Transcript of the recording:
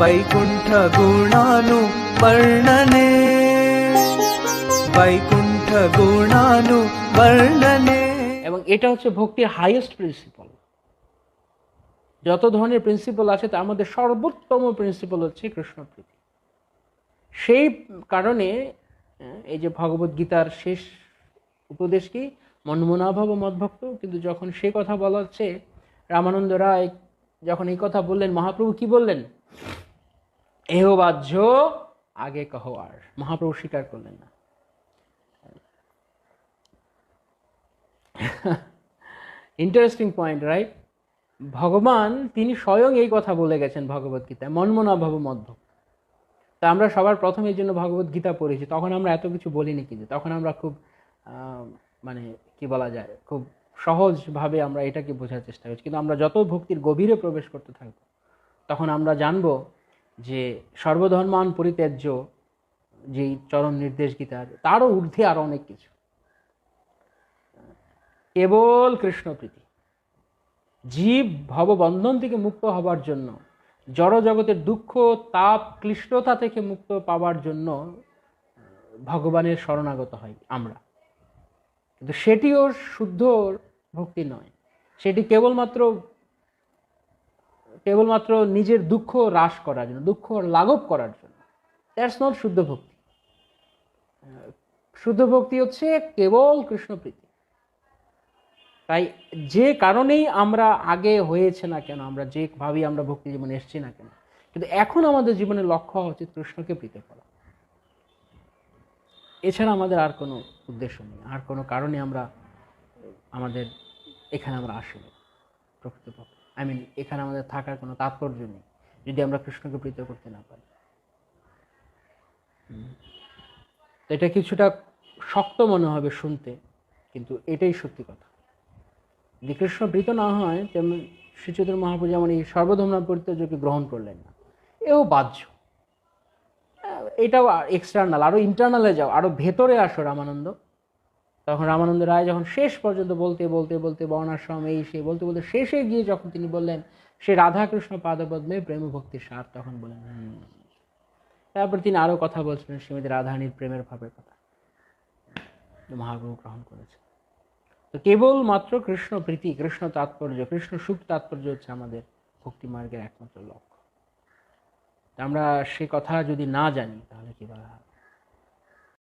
वैकुण्ठ गुणानुवर्णने वैकुण्ठ गुणानुवर्णने। এবং এটা হচ্ছে ভক্তির হাইয়েস্ট প্রিন্সিপাল। যত ধরনের প্রিন্সিপাল আছে তার মধ্যে সর্বোত্তম প্রিন্সিপাল হচ্ছে কৃষ্ণপ্রীতি। সেই কারণে এই যে ভগবদ গীতার শেষ উপদেশ কি, মন্মনাভব মদ্ভক্ত, কিন্তু যখন সে কথা বলা হচ্ছে, রামানন্দ রায় যখন এই কথা বললেন, মহাপ্রভু কি বললেন? এহ বাহ্য আগে কহো আর। মহাপ্রভু স্বীকার করলেন না। Interesting point, right? ভগবান তিনি স্বয়ং এই কথা বলে গেছেন ভগবদ গীতায়, মন্মনাভব মদ্ভক্ত। তা আমরা সবার প্রথমে এই জন্য ভগবদ গীতা পড়েছি, তখন আমরা এত কিছু বলিনি, কিন্তু তখন আমরা খুব মানে কি বলা যায়, খুব সহজভাবে আমরা এটাকে বোঝার চেষ্টা করছি। কিন্তু আমরা যত ভক্তির গভীরে প্রবেশ করতে থাকব, তখন আমরা জানব যে সর্বধর্মান পরিত্যাজ্য যেই চরম নির্দেশ গীতার, তারও ঊর্ধ্বে আরও অনেক কিছু। কেবল কৃষ্ণপ্রীতি। জীব ভববন্ধন থেকে মুক্ত হবার জন্য, জড় জগতের দুঃখ তাপ ক্লিষ্টতা থেকে মুক্ত পাওয়ার জন্য ভগবানের শরণাগত হয় আমরা। কিন্তু সেটিও শুদ্ধ ভক্তি নয়, সেটি কেবলমাত্র নিজের দুঃখ হ্রাস করার জন্য, দুঃখ লাঘব করার জন্য। দ্যাটস নট শুদ্ধ ভক্তি। শুদ্ধ ভক্তি হচ্ছে কেবল কৃষ্ণপ্রীতি। তাই যে কারণেই আমরা আগে হয়েছে না কেন, আমরা যেভাবেই আমরা ভক্তি জীবনে এসছি না কেন, কিন্তু এখন আমাদের জীবনের লক্ষ্য হচ্ছে কৃষ্ণকে প্রীতি করা। এছাড়া আমাদের আর কোনো উদ্দেশ্য নেই, আর কোনো কারণে আমাদের এখানে আমরা আসিনি প্রকৃতপক্ষে। এখানে আমাদের থাকার কোনো তাৎপর্য নেই যদি আমরা কৃষ্ণকে প্রীতি করতে না পারি। তো এটা কিছুটা শক্ত মনে হবে শুনতে, কিন্তু এটাই সত্যি কথা। যদি কৃষ্ণ প্রীত না হয়, তেমন শ্রী চৈতন্য মহাপ্রভু যেমন এই সর্বধর্ম পরিত্যাজ্যকে গ্রহণ করলেন না, এও বাহ্য। এটাও এক্সটার্নাল। আরও ইন্টারনালে যাও, আরও ভেতরে আসো রামানন্দ। তখন রামানন্দ রায় যখন শেষ পর্যন্ত বলতে বর্ণাশ্রম এই সে বলতে শেষে গিয়ে যখন তিনি বললেন সে রাধাকৃষ্ণ পাদপদ্মে প্রেম ভক্তির সার, তখন বলেন তারপর তিনি আরও কথা বলছিলেন শ্রীমতী রাধারানীর প্রেমের ভাবের কথা, মহাপ্রভু গ্রহণ করেছেন। তো কেবলমাত্র কৃষ্ণ প্রীতি, কৃষ্ণ তাৎপর্য, কৃষ্ণ সুখ তাৎপর্য হচ্ছে আমাদের ভক্তি মার্গের একমাত্র লক্ষ্য। আমরা সে কথা যদি না জানি তাহলে কি বলা হয়?